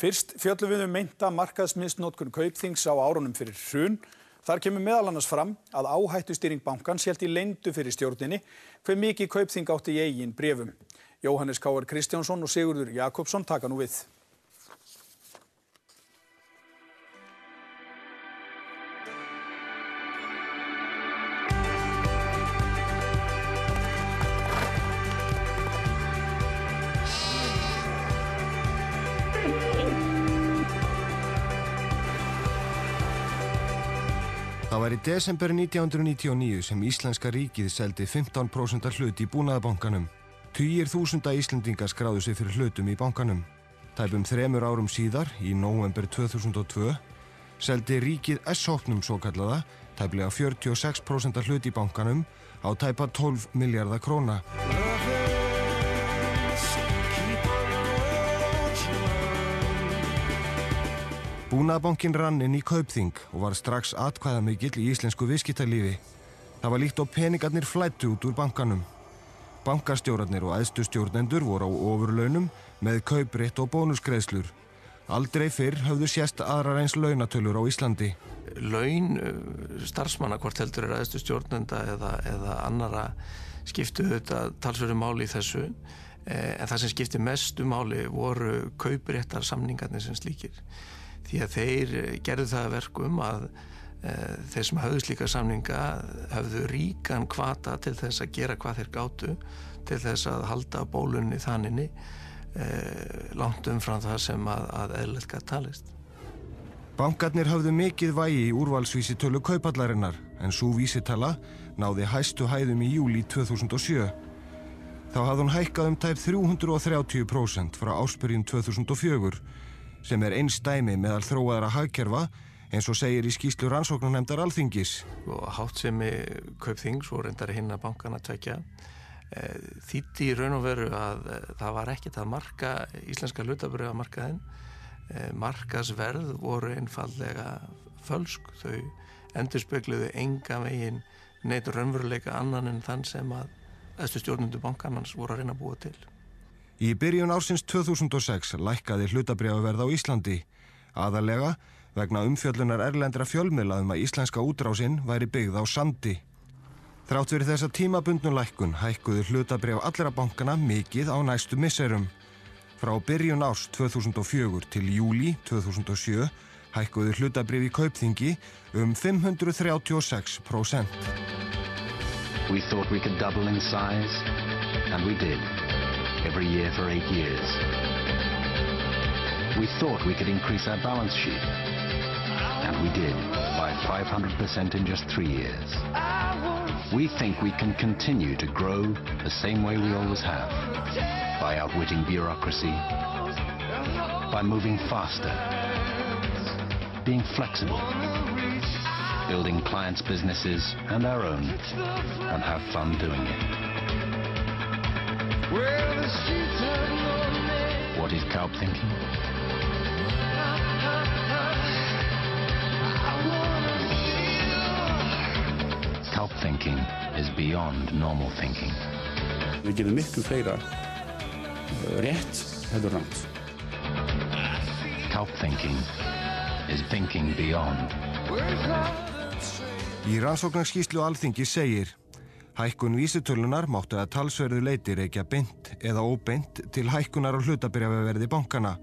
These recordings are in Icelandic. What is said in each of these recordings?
Fyrst fjöllum við meinta markaðsmisnotkun Kaupþings á árunum fyrir hrun. Þar kemur meðal annars fram að áhættustýring bankans hélt í leyndu fyrir stjórninni hve mikið Kaupþing átti í eigin bréfum. Jóhannes K. Kristjánsson og Sigurður Jakobsson taka nú við. Það var í desember 1999 sem Íslenska ríkið seldi 15% hlut í Búnaðarbankanum. Tugir þúsunda Íslendinga skráðu sig fyrir hlutum í bankanum. Tæpum 3 árum síðar, í nóvember 2002, seldi ríkið S-hópnum svokallaða, tæplega 46% hlut í bankanum á tæpa 12 milljarða króna. Búnaðarbankinn rann inn í Kaupþing og var strax atkvæðamikill í íslensku viðskiptalífi. Það var líkt og peningarnir flæddu út úr bankanum. Bankastjórarnir og æðstu stjórnendur voru á ofurlaunum með kauprétt og bónusgreiðslur. Aldrei fyrr höfðu sést aðrar eins launatölur á Íslandi. Laun starfsmanna, hvort heldur æðstu stjórnenda eða annara, skiptu þetta talsverðu máli í þessu. En það sem skipti mestu máli voru kaupréttar samningarnir sem slíkir. Því að þeir gerðu það að verkum að þeir sem höfðu slíka samninga höfðu ríkan hvata til þess að gera hvað þeir gátu til þess að halda bólunni þannig langt umfram það sem að eðlilegt gat talist. Bankarnir höfðu mikið vægi í úrvalsvísitölu Kauphallarinnar en sú vísitala náði hæstu hæðum í júlí 2007. Þá hafði hún hækkað tæp 330% frá ársbyrjun 2004 sem einsdæmi meðal þróaðra hagkerfa eins og segir í skýrslu rannsóknarnefndar Alþingis. Háttsemi Kaupþings og reyndar hinna bankana tveggja þýddi í raun og veru að það var ekkert að marka íslenska hlutabréfamarkaðinn. Markaðsverð voru einfaldlega fölsk. Þau endurspegluðu engan veginn neitt raunveruleika annan en þann sem að æðstu stjórnendur bankanans voru að reyna að búa til. Í byrjun ársins 2006 lækkaði hlutabréfaverð á Íslandi, aðallega vegna umfjöllunar erlendra fjölmiðla að íslenska útrásinn væri byggð á sandi. Þrátt fyrir þessa tímabundnu lækkun hækkuðu hlutabréf allra bankana mikið á næstu misserum. Frá byrjun árs 2004 til júlí 2007 hækkuðu hlutabréf í Kaupþingi 536%. We thought we could double in size, and we did. Every year for 8 years. We thought we could increase our balance sheet, and we did, by 500% in just 3 years. We think we can continue to grow the same way we always have, by outwitting bureaucracy, by moving faster, being flexible, building clients' businesses and our own, and have fun doing it. What is Kaupthinking? Kaupthinking is beyond normal thinking. Við gerum miklu fleira rétt heldur rangt. Kaupthinking is thinking beyond. Í rannsóknarskýrslu Alþingis segir: hækkun vísitölunar máttu að talsverðu leyti rekja beint eða óbeint til hækkunar á hlutabréfaverði bankana.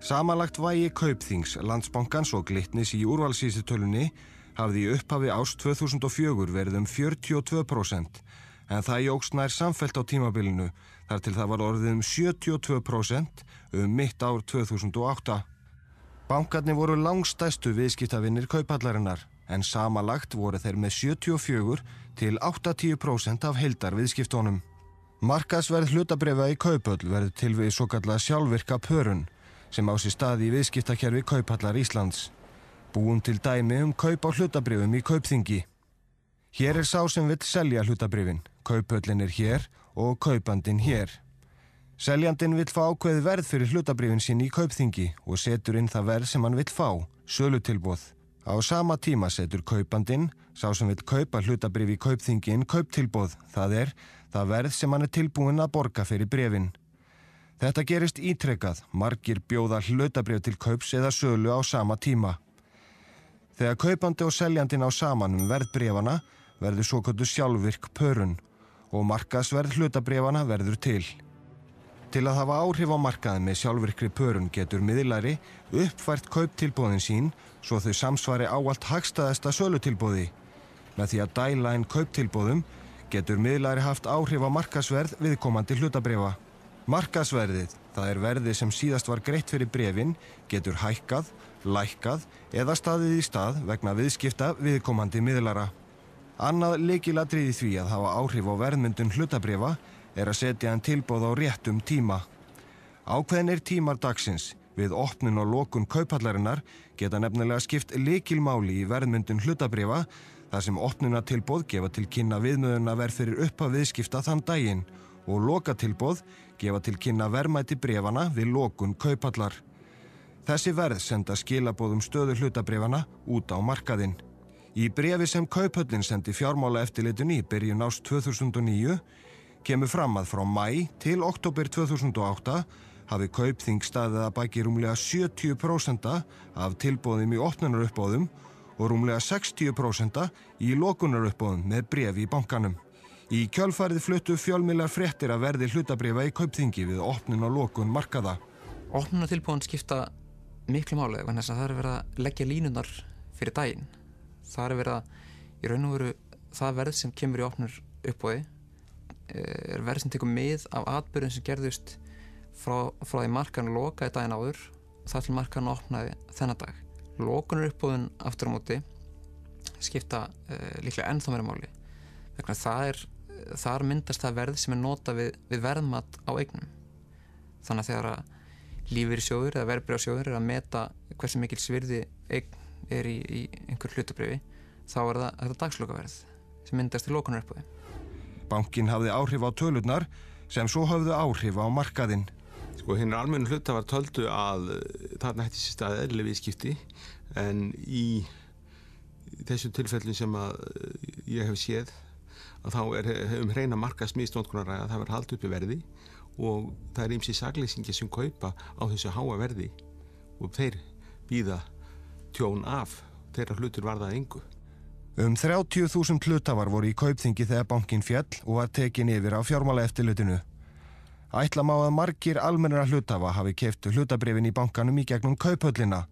Samanlagt vægi Kaupþings, Landsbankans og Glitnis í úrvalsvísitölunni hafði í upphafi árs 2004 verið 42%, en það jókst nær samfellt á tímabilinu þar til það var orðið 72% mitt ár 2008. Bankarnir voru langstærstu viðskiptavinir Kauphallarinnar, en samanlagt voru þeir með 74 til 80% af heildarviðskiptunum. Markaðsverð hlutabréfa í Kauphöll verður til við svokallað sjálfvirka pörun sem á sér stað í viðskiptakerfi Kauphallar Íslands. Búum til dæmi kaup á hlutabréfum í Kaupþingi. Hér sá sem vill selja hlutabréfin, Kauphöllin hér og kaupandinn hér. Seljandinn vill fá ákveðið verð fyrir hlutabréfin sín í Kaupþingi og setur inn það verð sem hann vill fá, sölutilboð. Á sama tíma setur kaupandinn, sá sem vill kaupa hlutabréf í Kaupþingi inn kauptilboð, það verð sem hann tilbúinn að borga fyrir bréfin. Þetta gerist ítrekað, margir bjóða hlutabréf til kaups eða sölu á sama tíma. Þegar kaupandi og seljandi ná saman verð bréfana verður svokölluð sjálfvirk pörun og markaðsverð hlutabréfana verður til. Til að hafa áhrif á markaðin með sjálfvirkri pörun getur miðlari uppfært kauptilboðin sín svo þau samsvari ávallt hagstæðasta sölutilboði. Með því að dæla inn kauptilboðum getur miðlari haft áhrif á markaðsverð viðkomandi hlutabréfa. Markaðsverðið, það er verðið sem síðast var greitt fyrir bréfin, getur hækkað, lækkað eða staðið í stað vegna viðskipta viðkomandi miðlara. Annað lykilatriði því að hafa áhrif á verðmyndun hlutabréfa er að setja en tilboð á réttum tíma. Ákveðnir tímar dagsins við opnun og lokun kauphallarinnar geta nefnilega skipt lykilmáli í verðmyndun hlutabréfa þar sem opnunartilboð gefa til kynna viðmiðunarverð fyrir upphaf viðskipta þann daginn og lokatilboð gefa til kynna verðmæti bréfana við lokun kauphallar. Þessi verð senda skilaboð stöðu hlutabréfana út á markaðinn. Í bréfi sem Kauphöllin sendi fjármálaeftirlitinu í byrjun árs 2009 kemur fram að frá maí til október 2008 hafi Kaupþing staðið að baki rúmlega 70% af tilboðum í opnunaruppboðum og rúmlega 60% í lokunaruppboðum með bréfi í bankanum. Í kjölfarið fluttu fjölmiðlar fréttir að verði hlutabréfa í Kaupþingi við opnun og lokun markaða. Opnunartilboðin skipta miklu máli vegna þess að það er verið að leggja línunar fyrir daginn. Það er verið að í raun og veru það verð sem kemur í opnunaruppboði er verð sem tekur mið af atburðum sem gerðust frá því markaðan lokaði daginn áður þar til markaðan opnaði þennan dag. Lokunaruppboðin aftur á móti skipta líklega ennþá meira máli vegna þar myndast það verð sem er notað við verðmat á eignum. Þannig að þegar að lífeyrissjóður eða verðbréfasjóður er að meta hversu mikil virði eign er í einhver hlutabréfi, þá er það þetta dagslokaverð sem myndast í lokunaruppboði. Bankinn hafði áhrif á tölurnar sem svo höfðu áhrif á markaðinn. Hinir almennu hluthafar töldu að þarna hætti sér stað eðlileg viðskipti en í þessu tilfellin sem að ég hef séð að þá er hreina markaðsmisnotkun að ræða, það verður haldið uppi verði og það er ýmsir sakleysingar sem kaupa á þessu háa verði og þeir bíða tjón af, þeirra hlutur varðað engu. 30.000 hluthafar voru í Kaupþingi þegar bankinn féll og var tekin yfir af fjármálaeftirlitinu. Ætla má að margir almennra hluthafa hafi keypt hlutabréfin í bankanum í gegnum Kauphöllina.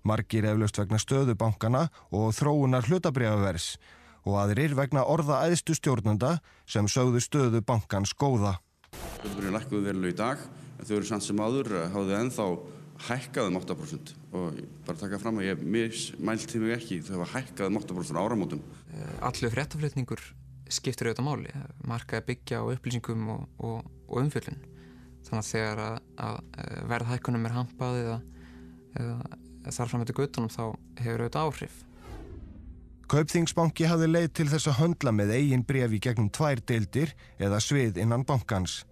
Margir eflaust vegna stöðu bankana og þróunar hlutabréfaverðs og aðrir vegna orða æðstu stjórnenda sem sögðu stöðu bankans góða. Hlutabréfin lækkuðu verulega í dag en þau eru samt sem áður hafðu ennþá hækkað 8% og bara taka fram að ég mismælti mig ekki, þau hafa hækkað 8% á áramótum. Allur fréttaflutningur skiptir auðvitað máli, markaði byggja á upplýsingum og umfjöllun. Þannig að þegar að verðhækkunum er hampað eða þar fram eftir göttunum þá hefur auðvitað áhrif. Kaupþingsbanki hafði leið til þess að höndla með eigin bréf í gegnum 2 deildir eða svið innan bankans.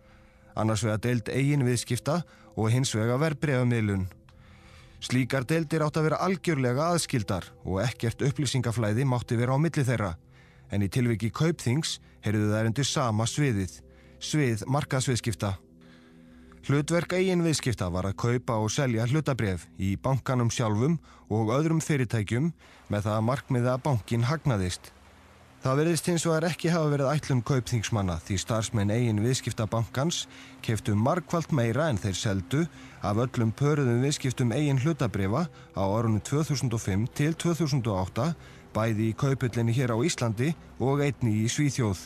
Annars vegar deild eigin viðskipta og hins vegar verðbréfamiðlun. Slíkar deildir átt að vera algjörlega aðskildar og ekkert upplýsingaflæði mátti vera á milli þeirra. En í tilviki Kaupþings heyrðu þær undir sama sviðið, svið markaðsviðskipta. Hlutverk eigin viðskipta var að kaupa og selja hlutabréf í bankanum sjálfum og öðrum fyrirtækjum með það að markmiða að bankinn hagnaðist. Það virðist hins vegar ekki hafa verið ætlun Kaupþingsmanna því starfsmenn eigin viðskipta bankans keyptu margfalt meira en þeir seldu af öllum pöruðum viðskiptum eigin hlutabréfa á árunum 2005 til 2008 bæði í Kauphöllinni hér á Íslandi og einnig í Svíþjóð.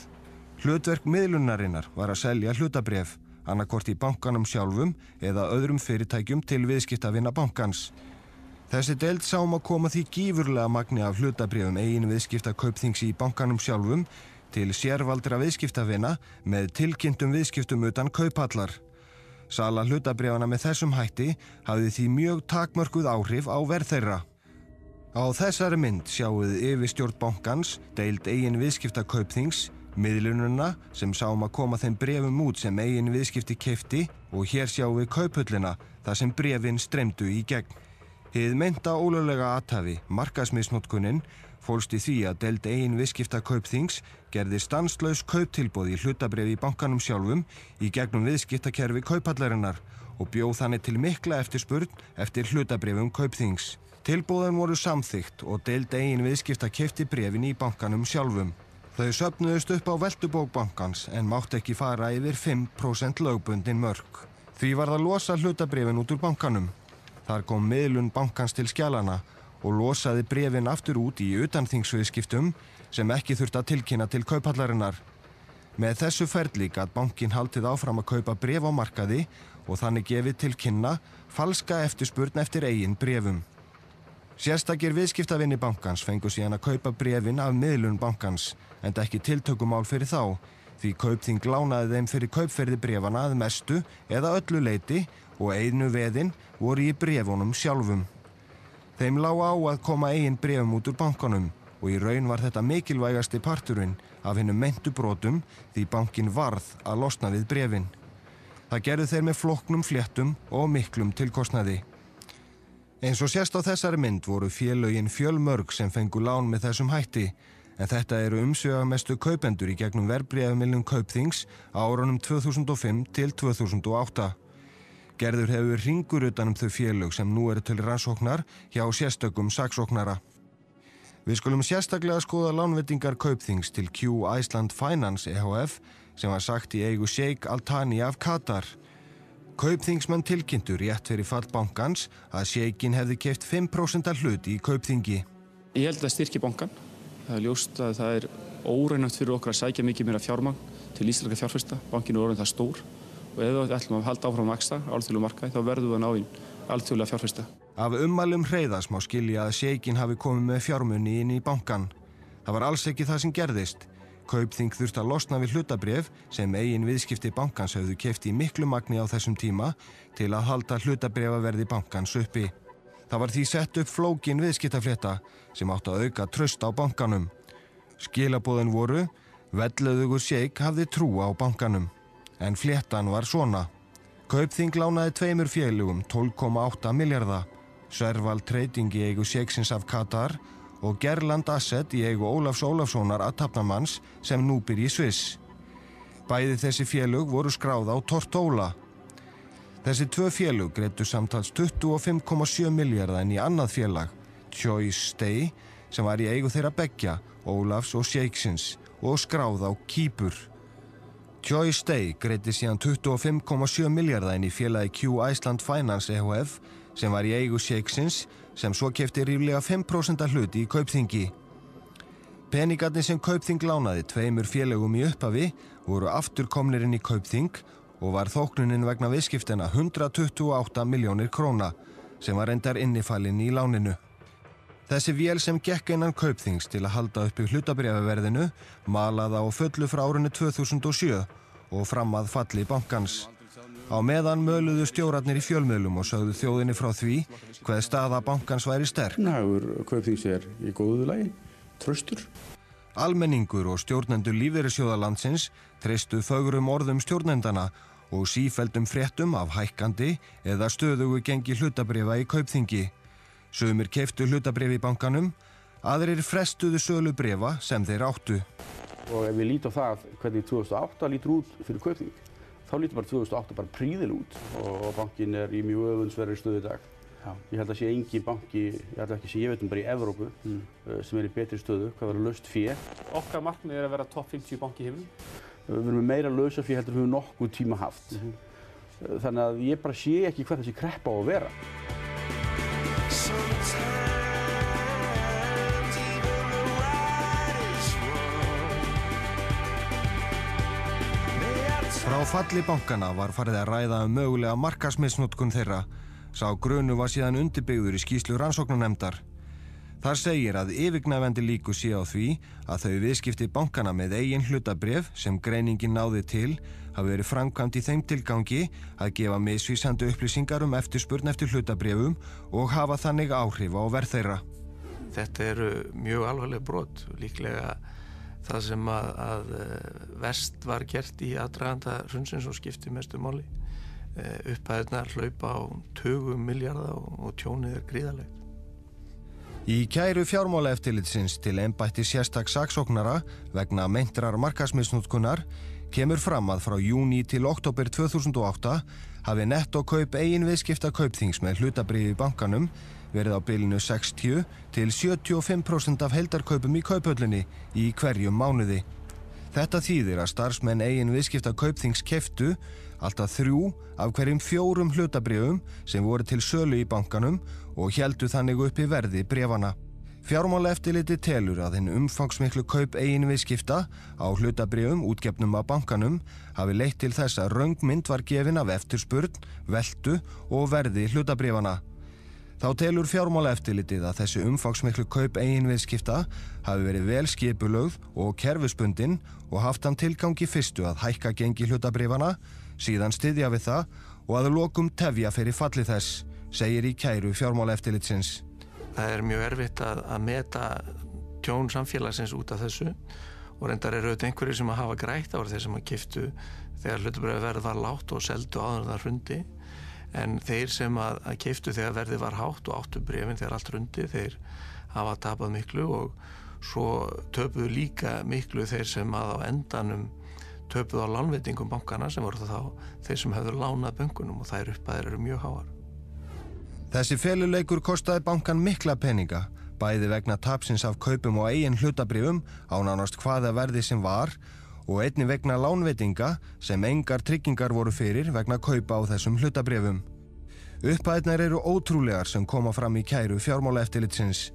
Hlutverk miðlunarinnar var að selja hlutabréf, annarkvort í bankanum sjálfum eða öðrum fyrirtækjum til viðskiptavina bankans. Þessi deild sá að koma því gífurlega magni af hlutabréfum eigin viðskipta Kaupþings í bankanum sjálfum til sérvaldra viðskiptavina með tilkynntum viðskiptum utan kauphallar. Sala hlutabréfana með þessum hætti hafði því mjög takmörkuð áhrif á verð þeirra. Á þessari mynd sjáuð yfirstjórn bankans, deild eigin viðskipta Kaupþings, miðlununa sem sá að koma þeim bréfum út sem eigin viðskipti keypti og hér sjáum við Kauphöllina þar sem bréfin streymdu í gegn. Hið meinta ólöglega athæfi, markaðsmisnotkunin, fólst í því að deild eigin viðskipta Kaupþings gerði stanslaus kauptilboð í hlutabréf í bankanum sjálfum í gegnum viðskiptakerfi Kauphallarinnar og bjóð þannig til mikla eftirspurn eftir hlutabréfum Kaupþings. Tilboðin voru samþykkt og deild eigin viðskipta keypti bréfin í bankanum sjálfum. Þau söfnuðust upp á veltubók bankans en mátti ekki fara yfir 5% lögbundin mörk. Því var það losa hlutabréfin út úr bankanum. Þar kom miðlun bankans til skjalana og losaði bréfin aftur út í utanþingsviðskiptum sem ekki þurfti að tilkynna til Kauphallarinnar. Með þessu ferli gat bankinn haldið áfram að kaupa bréf á markaði og þannig gefið til kynna falska eftirspurn eftir eigin bréfum. Sérstakir viðskiptavinir bankans fengu síðan að kaupa bréfin af miðlun bankans, enda ekki tiltökumál fyrir þá, því Kaupþing lánaði þeim fyrir kaupferði bréfana að mestu eða öllu leyti og einu veðin voru í bréfunum sjálfum. Þeim lá á að koma eigin bréfum út úr bankanum og í raun var þetta mikilvægasti parturinn af hinum meintu brotum því bankinn varð að losna við bréfin. Það gerðu þeir með flóknum fléttum og miklum tilkostnaði. Eins og sést á þessari mynd voru félögin fjölmörg sem fengu lán með þessum hætti, en þetta eru umsvifamestu kaupendur í gegnum verðbréfamiðlun Kaupþings á árunum 2005 til 2008. Gerður hefur hringur utan þau félög sem nú eru til rannsóknar hjá sérstökum saksóknara. Við skulum sérstaklega skoða lánveitingar Kaupþings til Q Iceland Finance EHF sem var sagt í eigu Sheikh Al-Thani af Katar. Kaupþingsmenn tilkynntu rétt fyrir fall bankans að Sheikhin hefði keypt 5% hlut í Kaupþingi. Ég held að styrki bankan. Það ljóst að það óraunhæft fyrir okkur að sækja mikið meira fjármagn til íslenska fjárfesta. Bankinn orðinn það stór og ef við ætlum að halda áfram að vaxa á alþjóðlegum markaði þá verðum við að ná inn alþjóðlega fjárfesta. Af ummælum Hreiðars má skilja að Sheikhin hafi komið með fjármuni inn í bankan. Það var alls ekki það sem gerðist. Kaupþing þurfti að losna við hlutabréf sem eigin viðskipti bankans höfðu keypt í miklu magni á þessum tíma til að halda hlutabréfaverði bankans uppi. Það var því sett upp flókin viðskiptaflétta sem átti að auka traust á bankanum. Skilaboðin voru: vellauðugur Sheikh hafði trú á bankanum. En fléttan var svona. Kaupþing lánaði tveimur félögum 12,8 milljarða, Serval Trading í eigu Sheikhsins af Katar og Gerland Asset í eigu Ólafs Ólafssonar athafnamanns sem nú býr í Sviss. Bæði þessi félög voru skráð á Tortóla. Þessi tvö félög greiddu samtals 25,7 milljarða inn í annað félag, Choice Stay, sem var í eigu þeirra beggja, Ólafs og Sheikhsins, og skráð á Kýpur. Choice Stay greiddi síðan 25,7 milljarða inn í félagi Q Iceland Finance EHF, sem var í eigu Sheikhsins, sem svo keypti ríflega 5% hluti í Kaupþingi. Peningarnir sem Kaupþing lánaði tveimur félögum í upphafi voru aftur komnir inn í Kaupþing og var þóknunin vegna viðskiptanna 128 milljónir króna, sem var reyndar innifalinn í láninu. Þessi vél sem gekk innan Kaupþings til að halda uppi hlutabréfaverðinu malaði á fullu frá árinu 2007 og fram að falli bankans. Á meðan möluðu stjórarnir í fjölmiðlum og sögðu þjóðinni frá því hvað staða bankans væri sterk. Hagur Kaupþings í góðu lagi, traustur. Almenningur og stjórnendur lífeyrissjóða landsins treystu fögrum orðum stjórnendana og sífelldum fréttum af hækkandi eða stöðugu gengi hlutabréfa í Kaupþingi. Sumir keyptu hlutabréf í bankanum, aðrir frestuðu sölu bréfa sem þeir áttu. Og ef við lítum á það hvernig 2008 lítur út fyrir Kaupþing, þá lítur bara 2008 bara príðil út og bankinn í mjög öfundsverðri stöðu í dag. Ég held að sé engin banki, ég held ekki sé ég veit bara í Evrópu, sem í betri stöðu, hvað verður laust fé. Okkar markmið að vera topp 50 banki í heiminum. Við erum með meira lausa fé heldur við nokkuð tíma haft. Þannig að ég bara sé ekki hvað þessi kreppa á að vera. Frá falli bankana var farið að ræða mögulega markaðsmisnotkun þeirra. Sá grunur var síðan undirbyggður í skýrslu rannsóknarnefndar. Þar segir að yfirgnæfandi líkur sé á því að þau viðskipti bankana með eigin hlutabréf sem greiningin náði til hafi verið framkvæmt í þeim tilgangi að gefa misvísandi upplýsingar eftirspurn eftir hlutabréfum og hafa þannig áhrif á verð þeirra. Þetta eru mjög alvarleg brot, líklega það sem að verst var gert í aðdraganda hrunsins og skipti mestu máli. Upphæðirnar hlaupa á tugum milljarða og tjónið gríðarlegt. Í kæru fjármálaeftirlitsins til embættis sérstaks saksóknara vegna meintrar markaðsmisnotkunar kemur fram að frá júní til október 2008 hafi nettókaup eigin viðskipta Kaupþings með hlutabréf í bankanum verið á bilinu 60 til 75% af heildarkaupum í Kauphöllinni í hverjum mánuði. Þetta þýðir að starfsmenn eigin viðskipta Kaupþings keyptu alltaf 3 af hverjum 4 hlutabréfum sem voru til sölu í bankanum og héldu þannig uppi verði bréfanna. Fjármálaeftirlitið telur að hinn umfangsmiklu kaup eigin viðskipta á hlutabréfum útgefnum af bankanum hafi leitt til þess að röng mynd var gefin af eftirspurn, veltu og verði hlutabréfanna. Þá telur fjármálaeftirlitið að þessi umfangsmiklu kaup eigin viðskipta hafi verið vel skipulögð og kerfisbundin og haft hann tilgangi fyrstu að hækka gengi hlutabréfanna, síðan styðja við það og að lokum tefja fyrir falli þess, segir í kæru fjármálaeftirlitsins. Það mjög erfitt að meta tjón samfélagsins út af þessu og reyndar auðvitað einhverjir sem að hafa grætt á þeir sem að keyptu þegar hlutabréfaverð var lágt og seldu áður en það hrundi. En þeir sem að keyptu þegar verðið var hátt og áttu bréfin þegar allt hrundi, þeir hafa tapað miklu og svo töpuðu líka miklu þeir sem að á endanum töpuðu á lánveitingum bankana sem voru þá þeir sem hefðu lánað bönkunum og þær upphæðir eru mjög háar. Þessi feluleikur kostaði bankan mikla peninga, bæði vegna tapsins af kaupum og eigin hlutabréfum á nánast hvaða verði sem var og einnig vegna lánveitinga sem engar tryggingar voru fyrir vegna kaupa á þessum hlutabréfum. Upphæðirnar eru ótrúlegar sem koma fram í kæru fjármálaeftirlitsins.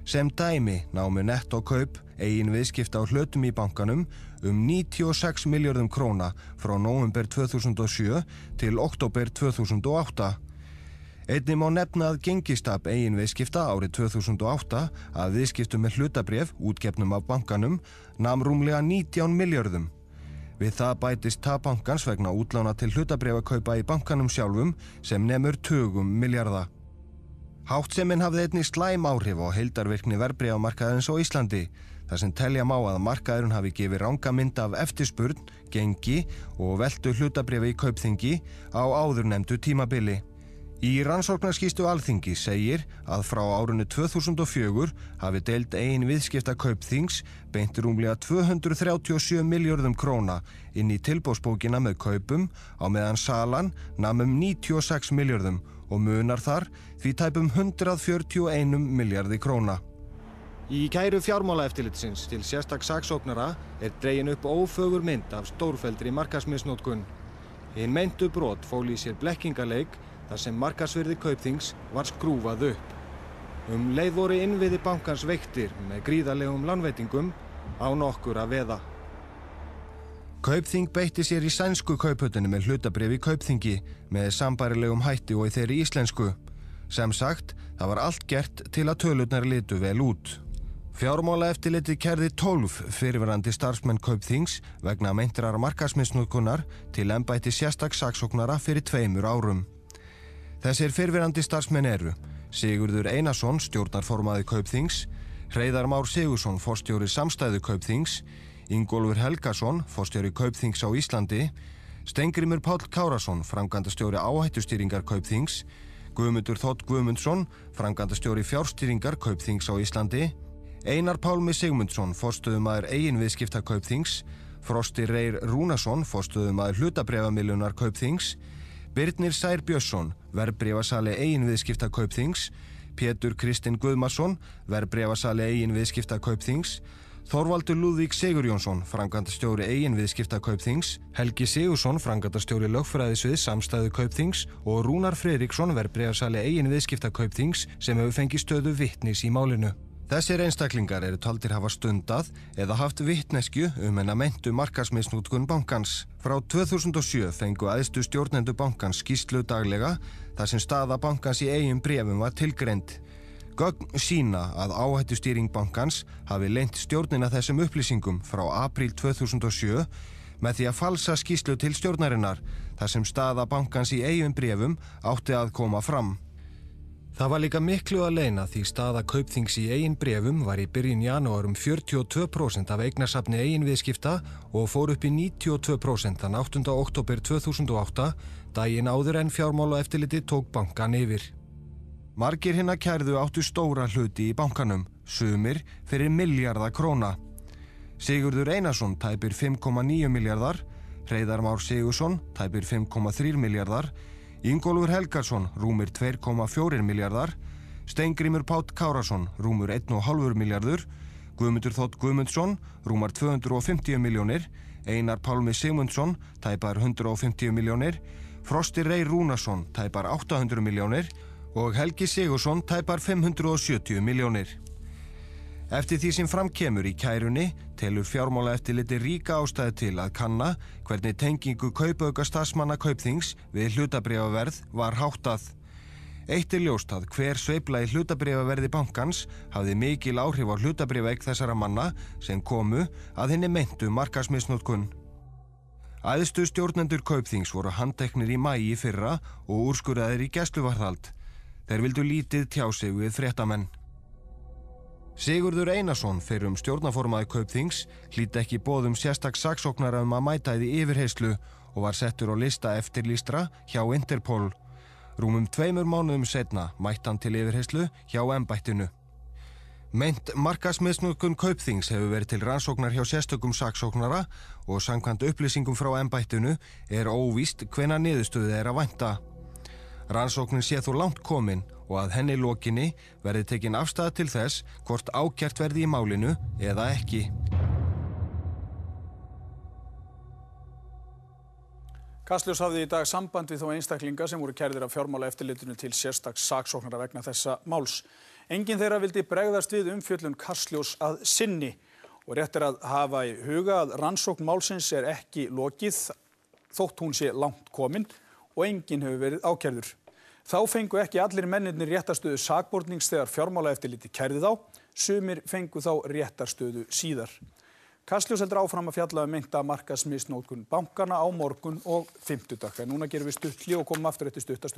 Sem dæmi námu nettókaup eigin viðskipta á hlutum í bankanum 96 milljörðum króna frá nóvember 2007 til október 2008. Einnig má nefna að gengistap eigin viðskipta árið 2008 af viðskiptum með hlutabréf útgefnum af bankanum nam rúmlega 19 milljörðum. Við það bætist tap bankans vegna útlána til hlutabréfakaupa í bankanum sjálfum sem nemur tugum milljarða. Háttsemin hafði einnig slæm áhrif á heildarvirkni verðbréfamarkaðarins á Íslandi, þar sem telja má að markaðurinn hafi gefið ranga mynd af eftirspurn, gengi og veltu hlutabréfa í Kaupþingi á áðurnefndu tímabili. Í rannsóknarskýrslu Alþingis segir að frá árinu 2004 hafi deild eigin viðskipta Kaupþings beint rúmlega 237 milljörðum króna inn í tilboðsbókina með kaupum á meðan salan nam 96 milljörðum og munar þar því tæpum 141 milljarði króna. Í kæru fjármálaeftirlitsins til sérstaks saksóknara dregin upp ófögur mynd af stórfelldri markaðsmisnotkun. Hin meintu brot fól í sér blekkingaleik þar sem markaðsvirði Kaupþings var skrúfað upp. Leið voru innviði bankans veiktir með gríðarlegum lánveitingum á nokkurra veða. Kaupþing beitti sér í sænsku Kauphöllinni með hlutabréf í Kaupþingi með sambærilegum hætti og í þeirri íslensku. Sem sagt, það var allt gert til að tölurnar litu vel út. Fjármálaeftirlitið kærði 12 fyrrverandi starfsmenn Kaupþings vegna meintrar markaðsmisnotkunar til embættis sérstaks saksóknara fyrir 2 árum. Þessir fyrrverandi starfsmenn eru Sigurður Einarsson, stjórnarformaður Kaupþings, Hreiðar Már Sigurðsson, forstjóri samstæðu Kaupþings, Ingólfur Helgason, forstjóri Kaupþings á Íslandi, Steingrímur Páll Kárason, framkvæmdastjóri áhættustýringar Kaupþings, Guðmundur Þ. Guðmundsson, framkvæmdastjóri fjárstýringar Kaupþings á Íslandi, Einar Pálmi Sigmundsson, forstöðumaður eigin viðskipta Kaupþings, Frosti Reyr Rúnarsson, forstöðumaður hlutabréfamiðlunar Kaupþings, Birnir Sær Björnsson, verðbréfasali eigin viðskipta Kaupþings, Pétur Kristinn Guðmarsson, verðbréfasali eigin viðskipta Kaupþings, Þorvaldur Lúðvík Sigurjónsson, framkvæmdastjóri eigin viðskipta Kaupþings, Helgi Sigursson, framkvæmdastjóri lögfræðisviðs samstæðu Kaupþings og Rúnar Friðriksson, verðbréfasali eigin viðskipta Kaupþings sem hefur fengið stöðu vitnis í málinu. Þessir einstaklingar eru taldir hafa stundað eða haft vitneskju hennar meintu markaðsmisnotkun bankans. Frá 2007 fengu æðstu stjórnendur bankans skýrslu daglega þar sem staða bankans í eigin bréfum var tilgreind. Gögn sýna að áhættustýring bankans hafi leynt stjórnina þessum upplýsingum frá apríl 2007 með því að falsa skýrslu til stjórnarinnar þar sem staða bankans í eigin bréfum átti að koma fram. Það var líka miklu að leyna því staða Kaupþings í eigin bréfum var í byrjun janúar 42% af eignasafni eigin viðskipta og fór upp í 92% þann 8. október 2008, daginn áður en fjármálaeftirlitið tók bankan yfir. Margir hinna kærðu áttu stóra hluti í bankanum, sumir fyrir milljarða króna. Sigurður Einarsson tæpir 5,9 milljarðar, Hreiðar Már Sigurðsson tæpir 5,3 milljarðar, Ingólfur Helgarsson rúmir 2,4 milljarðar, Steingrímur Páll Kárason rúmur 1,5 milljarður, Guðmundur Þ. Guðmundsson rúmar 250 milljónir, Einar Pálmi Sigmundsson tæpar 150 milljónir, Frosti Rey Rúnarsson tæpar 800 milljónir og Helgi Sigurðsson tæpar 570 milljónir. Eftir því sem framkemur í kærunni telur fjármálaeftirlitið ríka ástæðu til að kanna hvernig tengingu kaupauka starfsmanna Kaupþings við hlutabréfaverð var háttað. Eitt ljóst að hver sveifla í hlutabréfaverði bankans hafði mikil áhrif á hlutabréfaeign þessara manna sem komu að hinni meintu markaðsmisnotkun. Æðstu stjórnendur Kaupþings voru handteknir í maí í fyrra og úrskurðaðir í gæsluvarðhald. Þeir vildu lítið tjá sig við fréttamenn. Sigurður Einarsson, fyrrum stjórnarformaður Kaupþings, hlýddi ekki boðum sérstaks saksóknara að mæta í yfirheyrslu og var settur á lista eftirlýstra hjá Interpol. Rúmum 2 mánuðum seinna mætti hann til yfirheyrslu hjá embættinu. Meint markaðsmisnotkun Kaupþings hefur verið til rannsóknar hjá sérstökum saksóknara og samkvæmt upplýsingum frá embættinu óvíst hvenær niðurstöðu að vænta. Rannsóknin sé þó langt komin og að henni lokinni verði tekin afstaða til þess hvort ákært verði í málinu eða ekki. Kastljós hafði í dag samband við þá einstaklinga sem voru kærðir af fjármálaeftirlitinu til sérstaks saksóknara vegna þessa máls. Enginn þeirra vildi bregðast við umfjöllun Kastljós að sinni og rétt að hafa í huga að rannsókn málsins ekki lokið þótt hún sé langt komin og enginn hefur verið ákærður. Þá fengu ekki allir mennirnir réttarstöðu sakbornings þegar fjármálaeftirlitið kærði þá, sumir fengu þá réttarstöðu síðar. Kastljós heldur áfram að fjalla meinta markaðsmisnotkun bankana á morgun og fimmtudag. En núna gerum við stutt hlé og komum aftur eftir stutta stund.